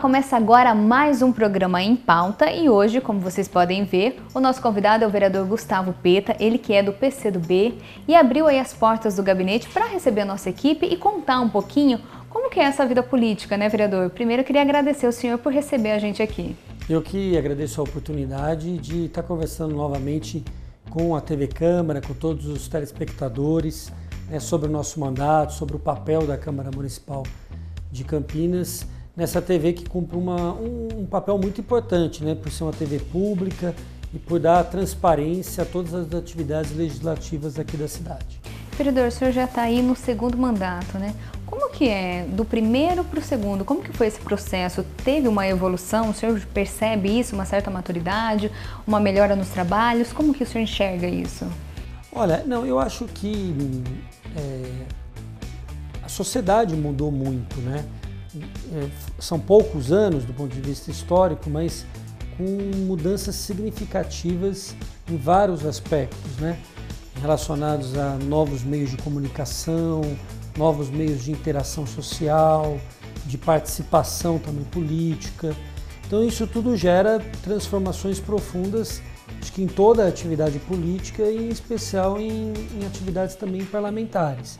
começa agora mais um programa Em Pauta e hoje, como vocês podem ver, o nosso convidado é o vereador Gustavo Peta, ele que é do PCdoB e abriu aí as portas do gabinete para receber a nossa equipe e contar um pouquinho como que é essa vida política, né, vereador? Primeiro eu queria agradecer ao senhor por receber a gente aqui. Eu que agradeço a oportunidade de estar conversando novamente com a TV Câmara, com todos os telespectadores, sobre o nosso mandato, sobre o papel da Câmara Municipal de Campinas, nessa TV que cumpre um papel muito importante, por ser uma TV pública e por dar transparência a todas as atividades legislativas aqui da cidade. Vereador, o senhor já está aí no segundo mandato, né? Como que é do primeiro para o segundo? Como que foi esse processo? Teve uma evolução? O senhor percebe isso, uma certa maturidade, uma melhora nos trabalhos? Como que o senhor enxerga isso? Olha, eu acho que a sociedade mudou muito, São poucos anos do ponto de vista histórico, mas com mudanças significativas em vários aspectos, relacionados a novos meios de comunicação, novos meios de interação social, de participação também política. Então isso tudo gera transformações profundas, acho que em toda a atividade política e em especial em atividades também parlamentares.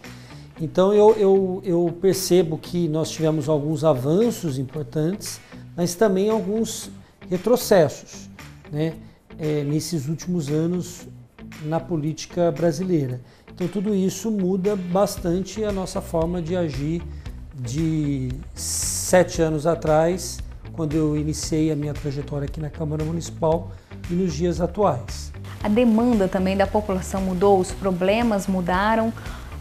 Então eu percebo que nós tivemos alguns avanços importantes, mas também alguns retrocessos, nesses últimos anos na política brasileira. Então tudo isso muda bastante a nossa forma de agir de 7 anos atrás, quando eu iniciei a minha trajetória aqui na Câmara Municipal e nos dias atuais. A demanda também da população mudou, os problemas mudaram,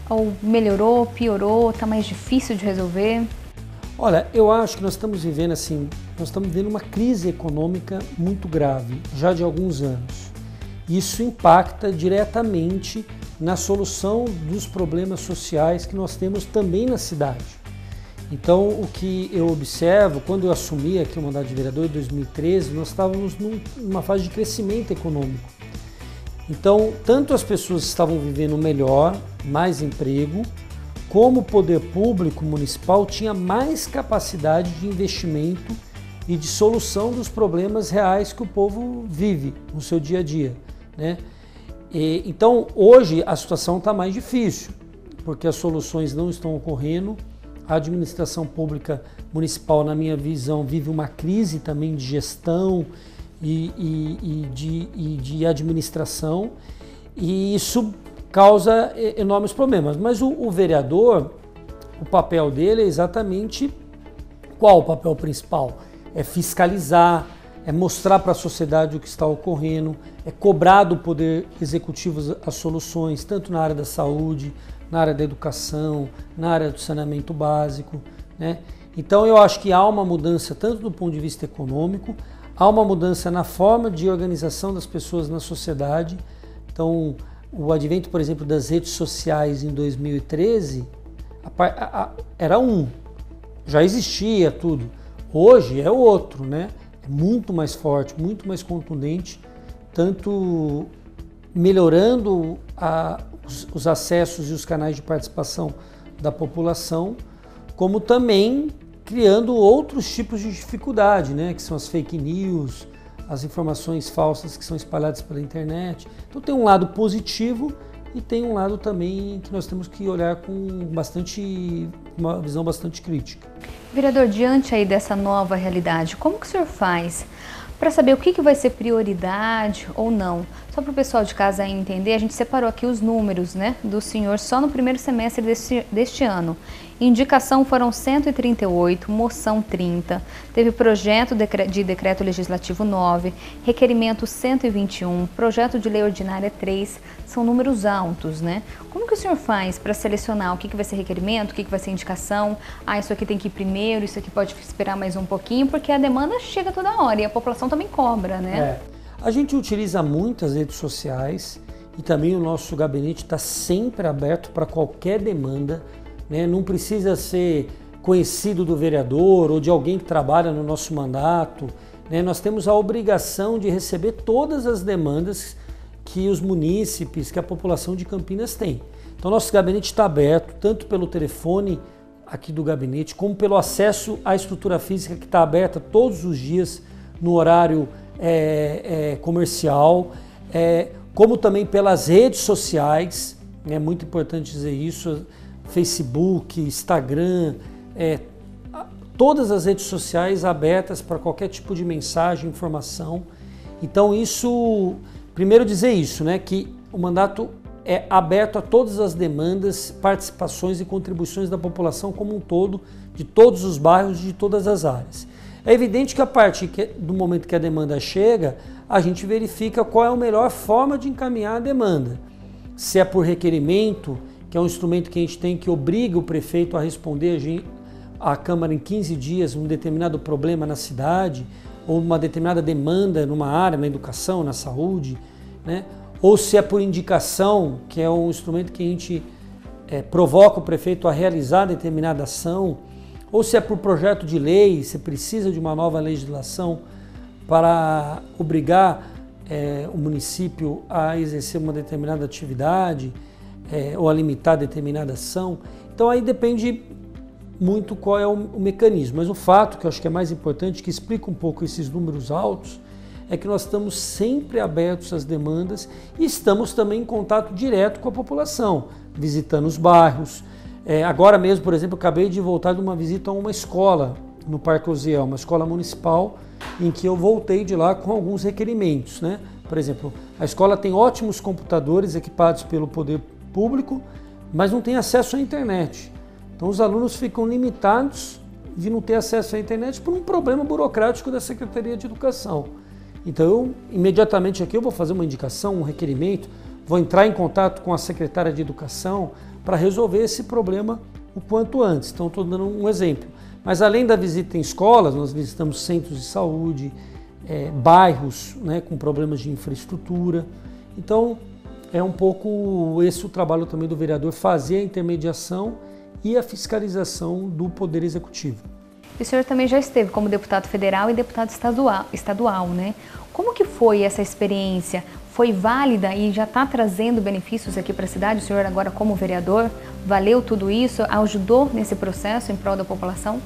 ou melhorou, piorou, está mais difícil de resolver? Olha, eu acho que nós estamos vivendo uma crise econômica muito grave, já de alguns anos. Isso impacta diretamente na solução dos problemas sociais que nós temos também na cidade. Então, o que eu observo, quando eu assumi aqui o mandato de vereador em 2013, nós estávamos numa fase de crescimento econômico. Então, tanto as pessoas estavam vivendo melhor, mais emprego, como o poder público municipal tinha mais capacidade de investimento e de solução dos problemas reais que o povo vive no seu dia a dia, Então, hoje a situação está mais difícil, porque as soluções não estão ocorrendo. A administração pública municipal, na minha visão, vive uma crise também de gestão e de administração, e isso causa enormes problemas. Mas o vereador, o papel dele é exatamente qual o papel principal? É fiscalizar, é mostrar para a sociedade o que está ocorrendo, é cobrar do Poder Executivo as soluções, tanto na área da saúde, na área da educação, na área do saneamento básico, Então eu acho que há uma mudança tanto do ponto de vista econômico, há uma mudança na forma de organização das pessoas na sociedade. Então o advento, por exemplo, das redes sociais em 2013 era já existia tudo. Hoje é outro, É muito mais forte, muito mais contundente, tanto melhorando os acessos e os canais de participação da população, como também criando outros tipos de dificuldade, que são as fake news, as informações falsas que são espalhadas pela internet. Então tem um lado positivo e tem um lado também que nós temos que olhar com uma visão bastante crítica. Vereador, diante aí dessa nova realidade, como que o senhor faz para saber o que vai ser prioridade ou não? Só para o pessoal de casa entender, a gente separou aqui os números do senhor só no primeiro semestre deste ano. Indicação foram 138, moção 30, teve projeto de decreto legislativo 9, requerimento 121, projeto de lei ordinária 3, são números altos, Como que o senhor faz para selecionar o que vai ser requerimento, o que vai ser indicação? Isso aqui tem que ir primeiro, isso aqui pode esperar mais um pouquinho, porque a demanda chega toda hora e a população também cobra, A gente utiliza muito as redes sociais e também o nosso gabinete está sempre aberto para qualquer demanda, Não precisa ser conhecido do vereador ou de alguém que trabalha no nosso mandato, Nós temos a obrigação de receber todas as demandas que os munícipes, que a população de Campinas tem. Então nosso gabinete está aberto, tanto pelo telefone aqui do gabinete, como pelo acesso à estrutura física que está aberta todos os dias no horário comercial, como também pelas redes sociais, é muito importante dizer isso, Facebook, Instagram, todas as redes sociais abertas para qualquer tipo de mensagem, informação. Então isso, primeiro dizer isso, né, que o mandato é aberto a todas as demandas, participações e contribuições da população como um todo, de todos os bairros, de todas as áreas. É evidente que a partir do momento que a demanda chega, a gente verifica qual é a melhor forma de encaminhar a demanda. Se é por requerimento, que é um instrumento que a gente tem que obriga o prefeito a responder à Câmara em 15 dias um determinado problema na cidade, ou uma determinada demanda numa área, na educação, na saúde, né? Ou se é por indicação, que é um instrumento que a gente provoca o prefeito a realizar determinada ação, ou se é por projeto de lei, se precisa de uma nova legislação para obrigar o município a exercer uma determinada atividade ou a limitar determinada ação. Então aí depende muito qual é o mecanismo, mas o fato que eu acho que é mais importante, que explica um pouco esses números altos, é que nós estamos sempre abertos às demandas e estamos também em contato direto com a população, visitando os bairros. Agora mesmo, por exemplo, eu acabei de voltar de uma visita a uma escola no Parque Osiel, uma escola municipal, em que eu voltei de lá com alguns requerimentos, né? Por exemplo, a escola tem ótimos computadores equipados pelo poder público, mas não tem acesso à internet. Então os alunos ficam limitados de não ter acesso à internet por um problema burocrático da Secretaria de Educação. Então eu, imediatamente aqui eu vou fazer uma indicação, um requerimento, vou entrar em contato com a secretária de Educação para resolver esse problema o quanto antes. Então estou dando um exemplo. Mas além da visita em escolas, nós visitamos centros de saúde, bairros, né, com problemas de infraestrutura. Então é um pouco esse o trabalho também do vereador, fazer a intermediação e a fiscalização do Poder Executivo. O senhor também já esteve como deputado federal e deputado estadual, né? Como que foi essa experiência? Foi válida e já está trazendo benefícios aqui para a cidade? O senhor agora como vereador, valeu tudo isso? Ajudou nesse processo em prol da população?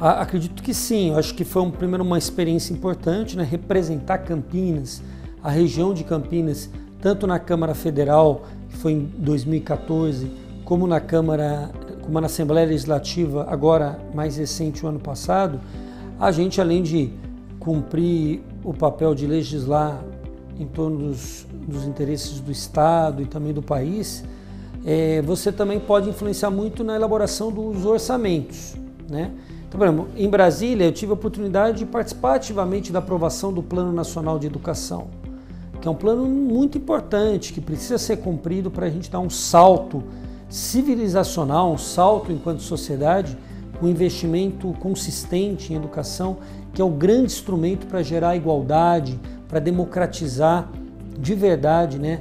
Acredito que sim. Eu acho que foi primeiro uma experiência importante, né? Representar Campinas, a região de Campinas, tanto na Câmara Federal, que foi em 2014, como na Assembleia Legislativa, agora mais recente, o ano passado. A gente, além de cumprir o papel de legislar em torno dos interesses do Estado e também do país, você também pode influenciar muito na elaboração dos orçamentos, né? Então, por exemplo, em Brasília eu tive a oportunidade de participar ativamente da aprovação do Plano Nacional de Educação, que é um plano muito importante, que precisa ser cumprido para a gente dar um salto civilizacional, um salto enquanto sociedade, um investimento consistente em educação, que é o grande instrumento para gerar igualdade, para democratizar de verdade, né,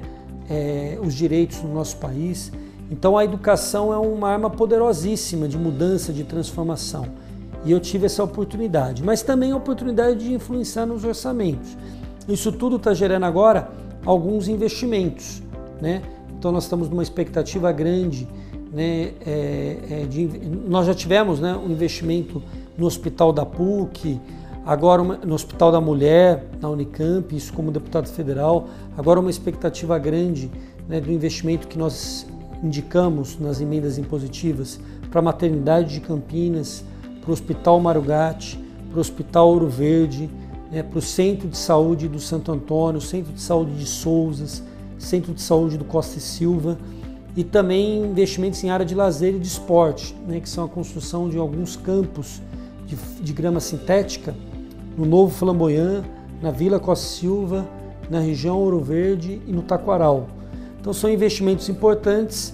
os direitos no nosso país. Então a educação é uma arma poderosíssima de mudança, de transformação. E eu tive essa oportunidade, mas também a oportunidade de influenciar nos orçamentos. Isso tudo está gerando agora alguns investimentos, né? Então nós estamos numa expectativa grande, né? Nós já tivemos, né, um investimento no Hospital da PUC, agora no Hospital da Mulher, na Unicamp, isso como deputado federal, agora uma expectativa grande, né, do investimento que nós indicamos nas emendas impositivas para a maternidade de Campinas, para o Hospital Marugate, para o Hospital Ouro Verde, né, para o Centro de Saúde do Santo Antônio, Centro de Saúde de Souzas, Centro de Saúde do Costa e Silva, e também investimentos em área de lazer e de esporte, né, que são a construção de alguns campos de grama sintética no Novo Flamboyant, na Vila Costa e Silva, na região Ouro Verde e no Taquaral. Então são investimentos importantes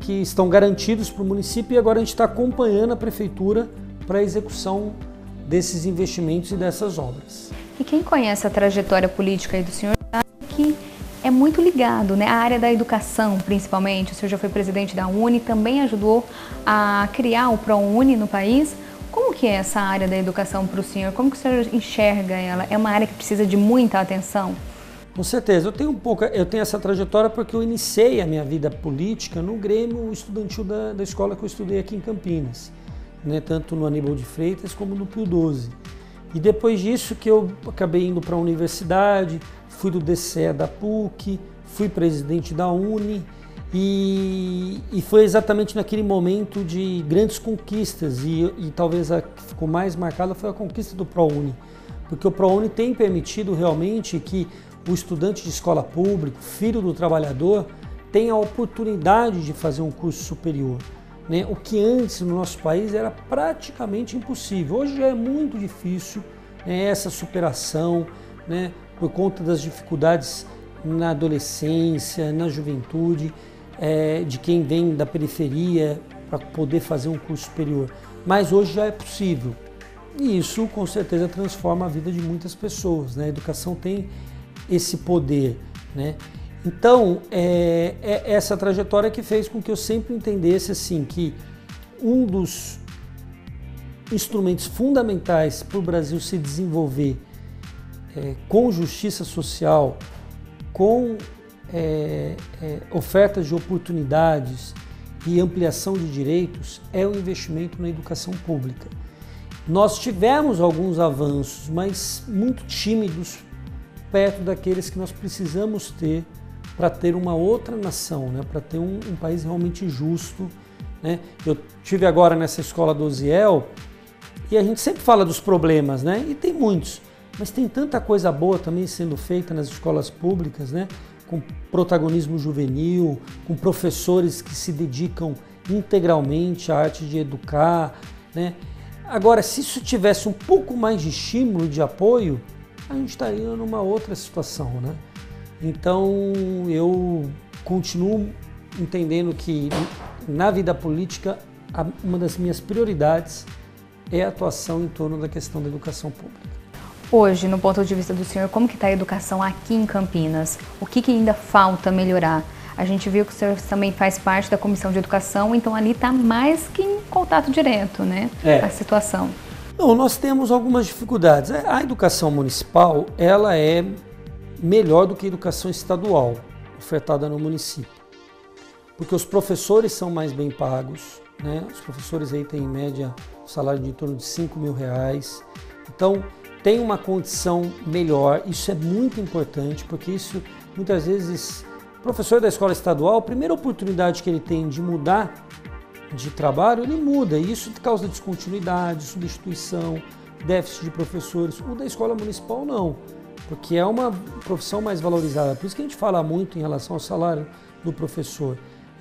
que estão garantidos para o município e agora a gente está acompanhando a prefeitura para a execução desses investimentos e dessas obras. E quem conhece a trajetória política aí do senhor sabe que é muito ligado, né? A área da educação, principalmente. O senhor já foi presidente da UNE, também ajudou a criar o ProUni no país. Como que é essa área da educação para o senhor? Como que o senhor enxerga ela? É uma área que precisa de muita atenção? Com certeza. Eu tenho essa trajetória porque eu iniciei a minha vida política no Grêmio estudantil da escola que eu estudei aqui em Campinas. né, tanto no Aníbal de Freitas como no Pio XII. E depois disso que eu acabei indo para a universidade, fui do DCE da PUC, fui presidente da UNE e foi exatamente naquele momento de grandes conquistas e talvez a que ficou mais marcada foi a conquista do ProUni, porque o ProUni tem permitido realmente que o estudante de escola pública, filho do trabalhador, tenha a oportunidade de fazer um curso superior, né? O que antes no nosso país era praticamente impossível. Hoje já é muito difícil, né, essa superação, né, por conta das dificuldades na adolescência, na juventude, de quem vem da periferia para poder fazer um curso superior. Mas hoje já é possível e isso com certeza transforma a vida de muitas pessoas, né? A educação tem esse poder, né? Então, é essa trajetória que fez com que eu sempre entendesse assim, que um dos instrumentos fundamentais para o Brasil se desenvolver com justiça social, com ofertas de oportunidades e ampliação de direitos, é o investimento na educação pública. Nós tivemos alguns avanços, mas muito tímidos, perto daqueles que nós precisamos ter para ter uma outra nação, né? Para ter um país realmente justo, né? Eu tive agora nessa escola do Osiel e a gente sempre fala dos problemas, né? E tem muitos, mas tem tanta coisa boa também sendo feita nas escolas públicas, né? Com protagonismo juvenil, com professores que se dedicam integralmente à arte de educar, né? Agora, se isso tivesse um pouco mais de estímulo, de apoio, a gente estaria numa outra situação, né? Então, eu continuo entendendo que na vida política, uma das minhas prioridades é a atuação em torno da questão da educação pública. Hoje, no ponto de vista do senhor, como que está a educação aqui em Campinas? O que ainda falta melhorar? A gente viu que o senhor também faz parte da Comissão de Educação, então ali está mais que em contato direto, né? A situação. Não, nós temos algumas dificuldades. A educação municipal, ela é melhor do que a educação estadual ofertada no município, porque os professores são mais bem pagos, né? Os professores aí têm em média um salário de em torno de R$5.000, então tem uma condição melhor. Isso é muito importante, porque isso muitas vezes o professor da escola estadual, a primeira oportunidade que ele tem de mudar de trabalho, ele muda, e isso causa descontinuidade, substituição, déficit de professores. O da escola municipal não, porque é uma profissão mais valorizada. Por isso que a gente fala muito em relação ao salário do professor,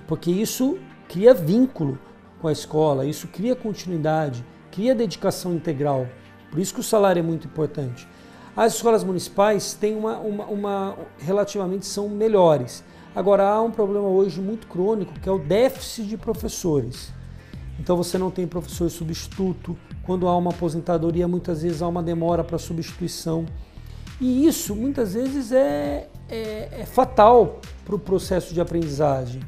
porque isso cria vínculo com a escola, isso cria continuidade, cria dedicação integral. Por isso que o salário é muito importante. As escolas municipais têm relativamente são melhores. Agora, há um problema hoje muito crônico, que é o déficit de professores. Então você não tem professor substituto, quando há uma aposentadoria, muitas vezes há uma demora para substituição. E isso, muitas vezes, é fatal para o processo de aprendizagem,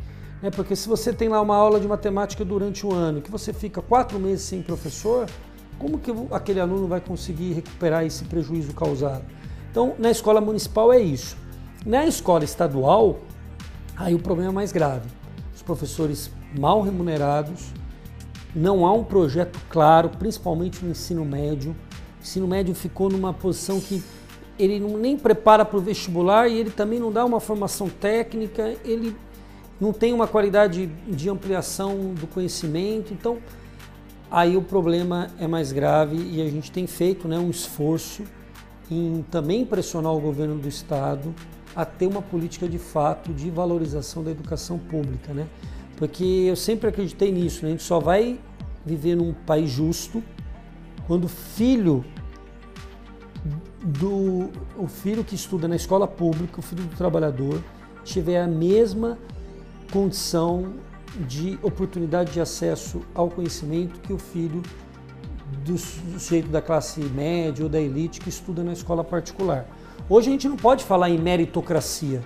né? Porque se você tem lá uma aula de matemática durante um ano, que você fica 4 meses sem professor, como que aquele aluno vai conseguir recuperar esse prejuízo causado? Então, na escola municipal é isso. Na escola estadual, aí o problema é mais grave. Os professores mal remunerados, não há um projeto claro, principalmente no ensino médio. O ensino médio ficou numa posição que ele nem prepara para o vestibular e ele também não dá uma formação técnica, ele não tem uma qualidade de ampliação do conhecimento. Então, aí o problema é mais grave e a gente tem feito, né, um esforço em também pressionar o governo do estado a ter uma política de fato de valorização da educação pública, né? Porque eu sempre acreditei nisso, né? A gente só vai viver num país justo quando o filho que estuda na escola pública, o filho do trabalhador, tiver a mesma condição de oportunidade de acesso ao conhecimento que o filho do sujeito da classe média ou da elite que estuda na escola particular. Hoje a gente não pode falar em meritocracia.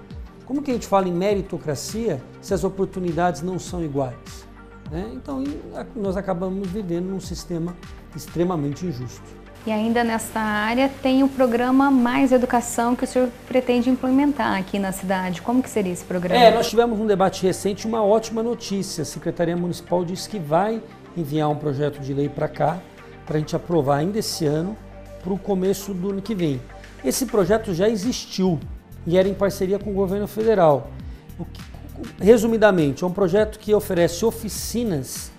Como que a gente fala em meritocracia se as oportunidades não são iguais, né? Então nós acabamos vivendo num sistema extremamente injusto. E ainda nessa área tem o programa Mais Educação que o senhor pretende implementar aqui na cidade. Como que seria esse programa? Nós tivemos um debate recente, uma ótima notícia. A Secretaria Municipal disse que vai enviar um projeto de lei para cá, para a gente aprovar ainda esse ano, para o começo do ano que vem. Esse projeto já existiu e era em parceria com o governo federal. Resumidamente, é um projeto que oferece oficinas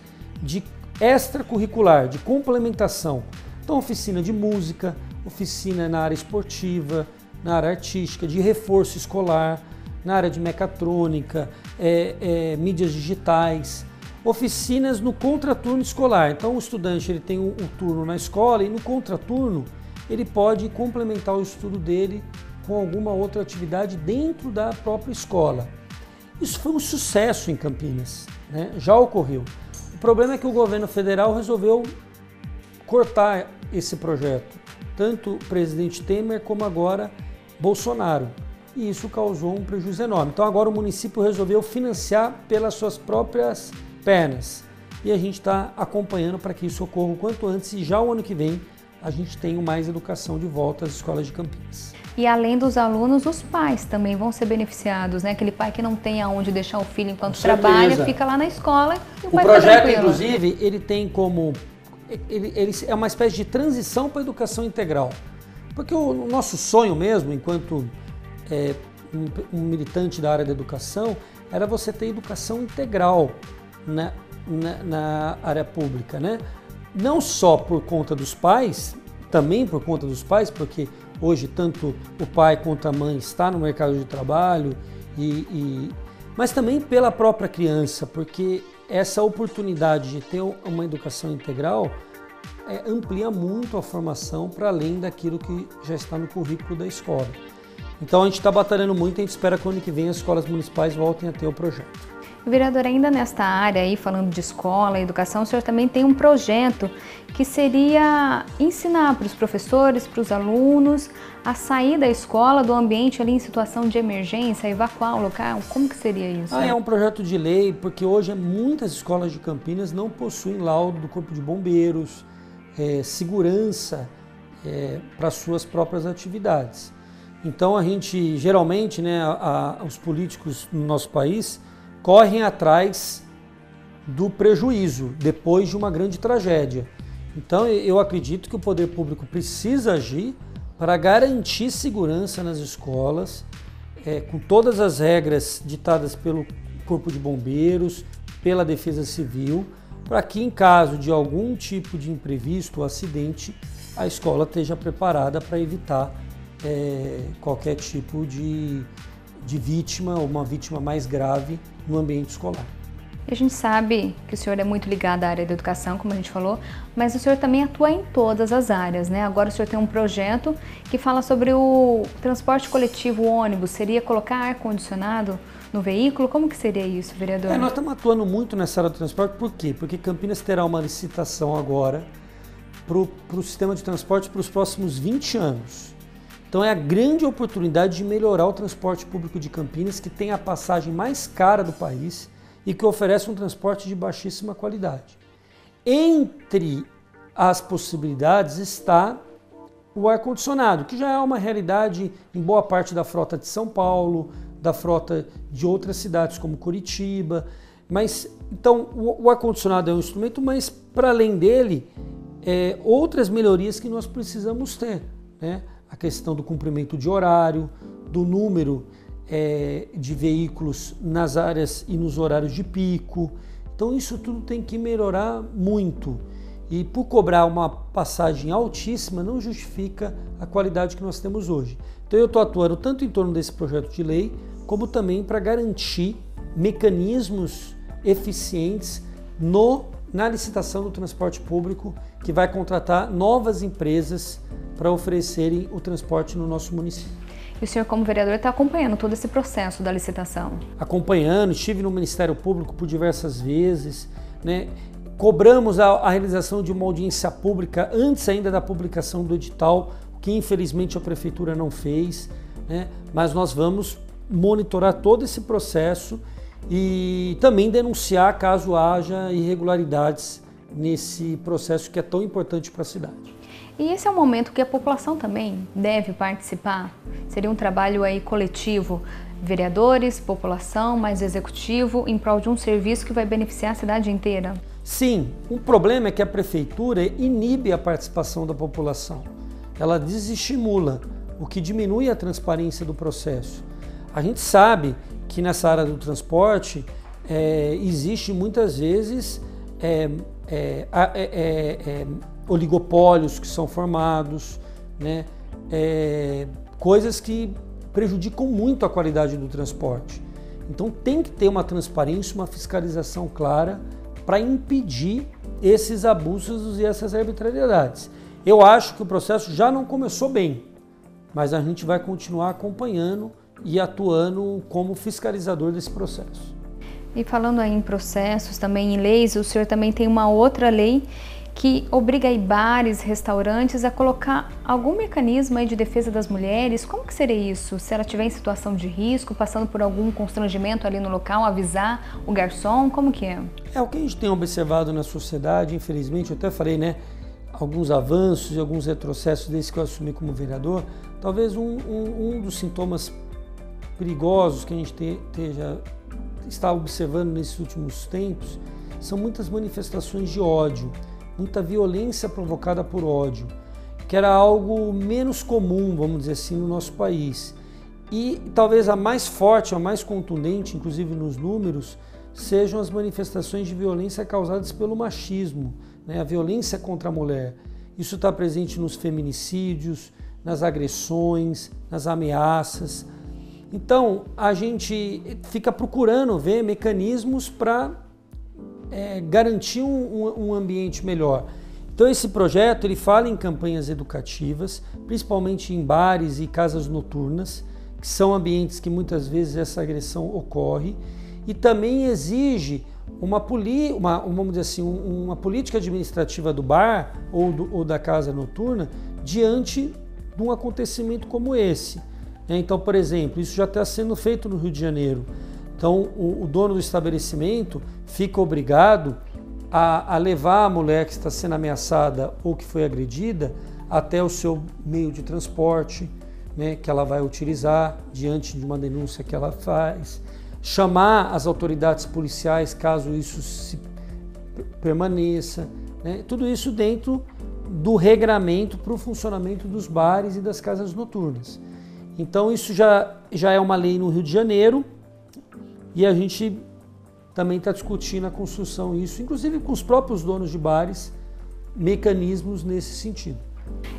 de extracurricular, de complementação. Então, oficina de música, oficina na área esportiva, na área artística, de reforço escolar, na área de mecatrônica, mídias digitais, oficinas no contraturno escolar. Então, o estudante ele tem um turno na escola e no contraturno ele pode complementar o estudo dele com alguma outra atividade dentro da própria escola. Isso foi um sucesso em Campinas, né? Já ocorreu. O problema é que o governo federal resolveu cortar esse projeto, tanto o presidente Temer como agora Bolsonaro, e isso causou um prejuízo enorme. Então agora o município resolveu financiar pelas suas próprias pernas e a gente está acompanhando para que isso ocorra o quanto antes e já o ano que vem a gente tenha mais educação de volta às escolas de Campinas. E além dos alunos, os pais também vão ser beneficiados, né? Aquele pai que não tem aonde deixar o filho enquanto trabalha, fica lá na escola e o pai projeto, tá tranquilo. Inclusive, ele tem como... Ele é uma espécie de transição para a educação integral. Porque o nosso sonho mesmo, enquanto um militante da área da educação, era você ter educação integral na área pública, né? Não só por conta dos pais, também por conta dos pais, porque hoje tanto o pai quanto a mãe está no mercado de trabalho, mas também pela própria criança, porque essa oportunidade de ter uma educação integral amplia muito a formação para além daquilo que já está no currículo da escola. Então a gente está batalhando muito e a gente espera que o ano que vem as escolas municipais voltem a ter o projeto. Vereador, ainda nesta área aí, falando de escola e educação, o senhor também tem um projeto que seria ensinar para os professores, para os alunos, a sair da escola, do ambiente ali em situação de emergência, evacuar o local. Como que seria isso? É um projeto de lei, porque hoje muitas escolas de Campinas não possuem laudo do Corpo de Bombeiros, segurança para suas próprias atividades. Então a gente, geralmente, né, os políticos no nosso país correm atrás do prejuízo depois de uma grande tragédia. Então eu acredito que o poder público precisa agir para garantir segurança nas escolas, com todas as regras ditadas pelo Corpo de Bombeiros, pela Defesa Civil, para que em caso de algum tipo de imprevisto ou acidente, a escola esteja preparada para evitar qualquer tipo de vítima ou uma vítima mais grave no ambiente escolar. E a gente sabe que o senhor é muito ligado à área da educação, como a gente falou, mas o senhor também atua em todas as áreas, né? Agora o senhor tem um projeto que fala sobre o transporte coletivo, o ônibus. Seria colocar ar-condicionado no veículo? Como que seria isso, vereador? Nós estamos atuando muito nessa área do transporte. Por quê? Porque Campinas terá uma licitação agora para o sistema de transporte para os próximos 20 anos. Então é a grande oportunidade de melhorar o transporte público de Campinas, que tem a passagem mais cara do país e que oferece um transporte de baixíssima qualidade. Entre as possibilidades está o ar-condicionado, que já é uma realidade em boa parte da frota de São Paulo, da frota de outras cidades como Curitiba. Mas então o ar-condicionado é um instrumento, mas para além dele, outras melhorias que nós precisamos ter, né? A questão do cumprimento de horário, do número de veículos nas áreas e nos horários de pico. Então isso tudo tem que melhorar muito. E por cobrar uma passagem altíssima não justifica a qualidade que nós temos hoje. Então eu estou atuando tanto em torno desse projeto de lei, como também para garantir mecanismos eficientes na licitação do transporte público, que vai contratar novas empresas para oferecerem o transporte no nosso município. E o senhor, como vereador, está acompanhando todo esse processo da licitação? Acompanhando, estive no Ministério Público por diversas vezes, né? Cobramos a realização de uma audiência pública antes ainda da publicação do edital, que infelizmente a Prefeitura não fez, né? Mas nós vamos monitorar todo esse processo e também denunciar caso haja irregularidades nesse processo que é tão importante para a cidade. E esse é um momento que a população também deve participar? Seria um trabalho aí coletivo, vereadores, população, mais executivo, em prol de um serviço que vai beneficiar a cidade inteira? Sim, o problema é que a prefeitura inibe a participação da população. Ela desestimula, o que diminui a transparência do processo. A gente sabe que nessa área do transporte existe muitas vezes oligopólios que são formados, né? Coisas que prejudicam muito a qualidade do transporte. Então tem que ter uma transparência, uma fiscalização clara para impedir esses abusos e essas arbitrariedades. Eu acho que o processo já não começou bem, mas a gente vai continuar acompanhando e atuando como fiscalizador desse processo. E falando aí em processos, também em leis, o senhor também tem uma outra lei que obriga aí bares, restaurantes a colocar algum mecanismo aí de defesa das mulheres. Como que seria isso? Se ela estiver em situação de risco, passando por algum constrangimento ali no local, avisar o garçom, como que é? É o que a gente tem observado na sociedade, infelizmente, eu até falei, né, alguns avanços e alguns retrocessos desde que eu assumi como vereador. Talvez um dos sintomas perigosos que a gente está observando nesses últimos tempos são muitas manifestações de ódio, muita violência provocada por ódio, que era algo menos comum, vamos dizer assim, no nosso país. E talvez a mais forte, a mais contundente, inclusive nos números, sejam as manifestações de violência causadas pelo machismo, né? A violência contra a mulher. Isso está presente nos feminicídios, nas agressões, nas ameaças. Então, a gente fica procurando ver mecanismos para garantir um ambiente melhor. Então esse projeto ele fala em campanhas educativas, principalmente em bares e casas noturnas, que são ambientes que muitas vezes essa agressão ocorre, e também exige vamos dizer assim, uma política administrativa do bar ou da casa noturna diante de um acontecimento como esse. Então, por exemplo, isso já está sendo feito no Rio de Janeiro. Então, o dono do estabelecimento fica obrigado a levar a mulher que está sendo ameaçada ou que foi agredida até o seu meio de transporte, né, que ela vai utilizar diante de uma denúncia que ela faz, chamar as autoridades policiais caso isso permaneça, né, tudo isso dentro do regramento para o funcionamento dos bares e das casas noturnas. Então, isso já é uma lei no Rio de Janeiro. E a gente também está discutindo a construção disso, inclusive com os próprios donos de bares, mecanismos nesse sentido.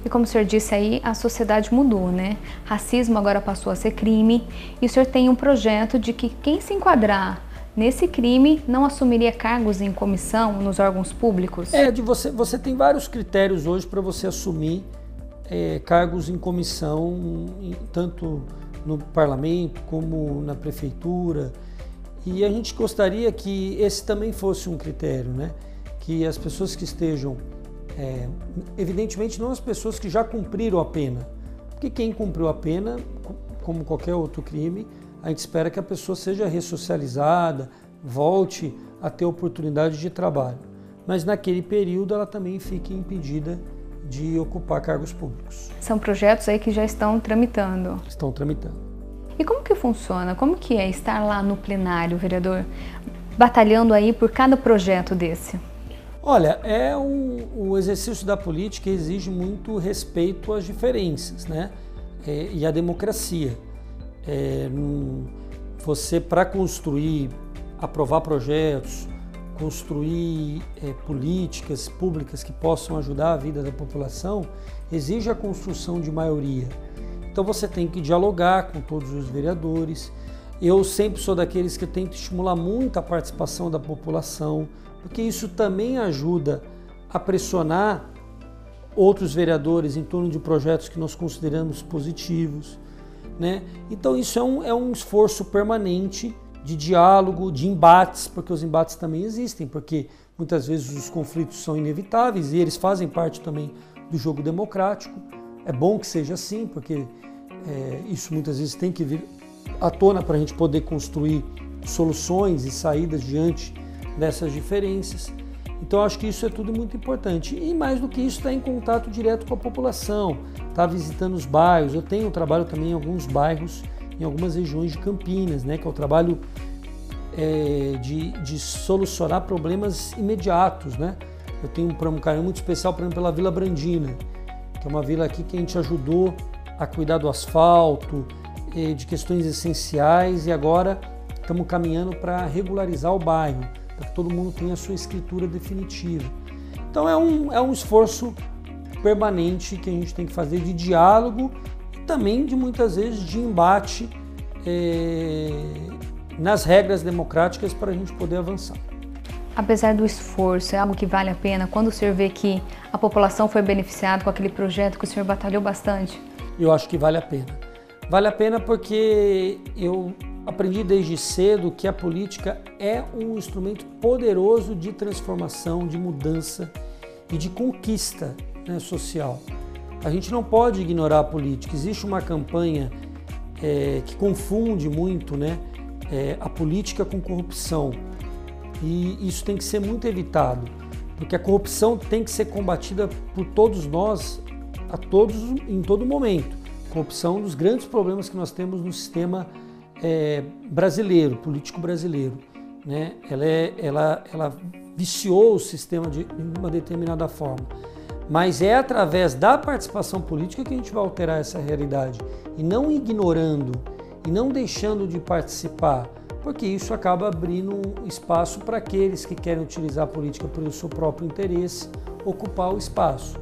E como o senhor disse aí, a sociedade mudou, né? Racismo agora passou a ser crime e o senhor tem um projeto de que quem se enquadrar nesse crime não assumiria cargos em comissão nos órgãos públicos? Você tem vários critérios hoje para você assumir cargos em comissão, tanto no parlamento como na prefeitura. E a gente gostaria que esse também fosse um critério, né? Que as pessoas que estejam, evidentemente não as pessoas que já cumpriram a pena, porque quem cumpriu a pena, como qualquer outro crime, a gente espera que a pessoa seja ressocializada, volte a ter oportunidade de trabalho. Mas naquele período ela também fique impedida de ocupar cargos públicos. São projetos aí que já estão tramitando. Estão tramitando. E como que funciona? Como que é estar lá no plenário, vereador, batalhando aí por cada projeto desse? Olha, o exercício da política exige muito respeito às diferenças, né? E à democracia. Você, para construir, aprovar projetos, construir políticas públicas que possam ajudar a vida da população, exige a construção de maioria. Então você tem que dialogar com todos os vereadores. Eu sempre sou daqueles que tento estimular muito a participação da população, porque isso também ajuda a pressionar outros vereadores em torno de projetos que nós consideramos positivos, né? Então isso é um esforço permanente de diálogo, de embates, porque os embates também existem, porque muitas vezes os conflitos são inevitáveis e eles fazem parte também do jogo democrático. É bom que seja assim, porque isso muitas vezes tem que vir à tona para a gente poder construir soluções e saídas diante dessas diferenças. Então acho que isso é tudo muito importante. E mais do que isso, estar em contato direto com a população, estar visitando os bairros. Eu tenho trabalho também em alguns bairros, em algumas regiões de Campinas, né, que é o trabalho de solucionar problemas imediatos, né? Eu tenho um carinho muito especial, por exemplo, pela Vila Brandina, que é uma vila aqui que a gente ajudou a cuidar do asfalto, de questões essenciais, e agora estamos caminhando para regularizar o bairro, para que todo mundo tenha a sua escritura definitiva. Então é um esforço permanente que a gente tem que fazer de diálogo e também de muitas vezes de embate nas regras democráticas para a gente poder avançar. Apesar do esforço, é algo que vale a pena quando o senhor vê que a população foi beneficiada com aquele projeto que o senhor batalhou bastante? Eu acho que vale a pena. Vale a pena porque eu aprendi desde cedo que a política é um instrumento poderoso de transformação, de mudança e de conquista, né, social. A gente não pode ignorar a política. Existe uma campanha que confunde muito, né, a política com corrupção. E isso tem que ser muito evitado, porque a corrupção tem que ser combatida por todos nós, em todo momento. A corrupção é um dos grandes problemas que nós temos no sistema brasileiro, político brasileiro, né? Ela viciou o sistema de uma determinada forma. Mas é através da participação política que a gente vai alterar essa realidade, e não ignorando, e não deixando de participar, porque isso acaba abrindo espaço para aqueles que querem utilizar a política pelo seu próprio interesse, ocupar o espaço.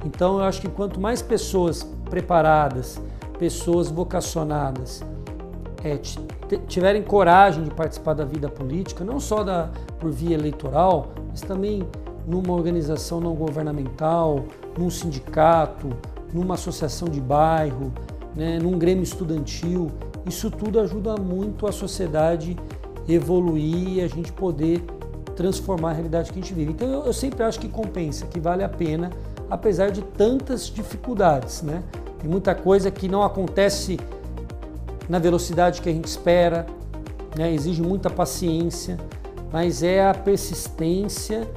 Então eu acho que quanto mais pessoas preparadas, pessoas vocacionadas, tiverem coragem de participar da vida política, não só por via eleitoral, mas também numa organização não governamental, num sindicato, numa associação de bairro, né, num grêmio estudantil, isso tudo ajuda muito a sociedade evoluir e a gente poder transformar a realidade que a gente vive. Então eu sempre acho que compensa, que vale a pena, apesar de tantas dificuldades, né? Tem muita coisa que não acontece na velocidade que a gente espera, né? Exige muita paciência, mas é a persistência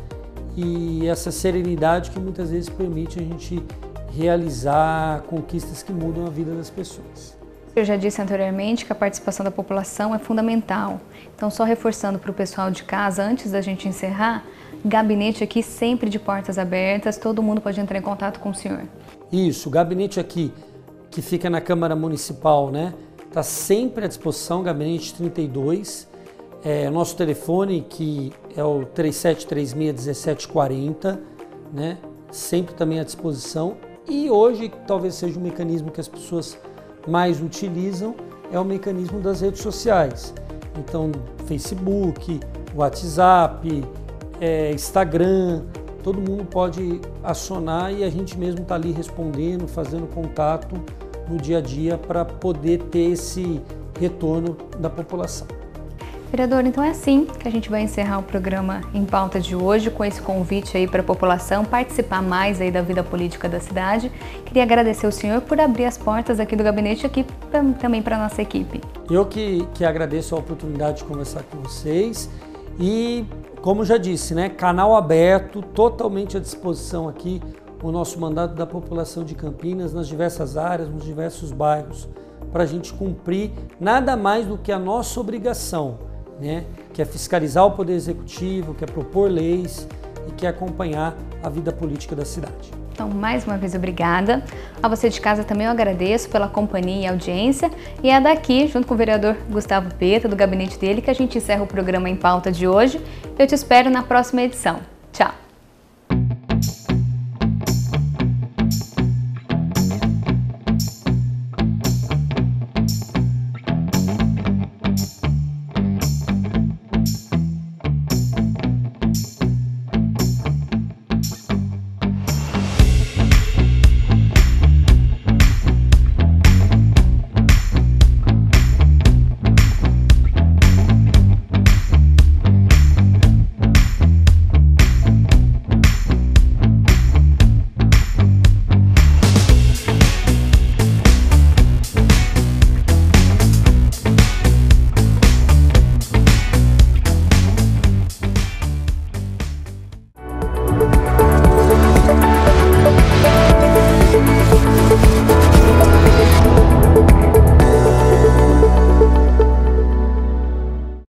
e essa serenidade que muitas vezes permite a gente realizar conquistas que mudam a vida das pessoas. Eu já disse anteriormente que a participação da população é fundamental. Então, só reforçando para o pessoal de casa, antes da gente encerrar, gabinete aqui sempre de portas abertas, todo mundo pode entrar em contato com o senhor. Isso, o gabinete aqui, que fica na Câmara Municipal, né? Está sempre à disposição, gabinete 32. Nosso telefone, que é o 3736-1740, né? Sempre também à disposição. E hoje, talvez seja um mecanismo que as pessoas mais utilizam, é o mecanismo das redes sociais. Então, Facebook, WhatsApp, Instagram, todo mundo pode acionar e a gente mesmo está ali respondendo, fazendo contato no dia a dia para poder ter esse retorno da população. Vereador, então é assim que a gente vai encerrar o programa Em Pauta de hoje, com esse convite aí para a população participar mais aí da vida política da cidade. Queria agradecer ao senhor por abrir as portas aqui do gabinete, aqui também para a nossa equipe. Eu que agradeço a oportunidade de conversar com vocês e, como já disse, né, canal aberto, totalmente à disposição aqui, o nosso mandato da população de Campinas nas diversas áreas, nos diversos bairros, para a gente cumprir nada mais do que a nossa obrigação, né? Que é fiscalizar o Poder Executivo, que é propor leis e que é acompanhar a vida política da cidade. Então, mais uma vez, obrigada. A você de casa também eu agradeço pela companhia e audiência. E é daqui, junto com o vereador Gustavo Peta, do gabinete dele, que a gente encerra o programa Em Pauta de hoje. Eu te espero na próxima edição. Tchau!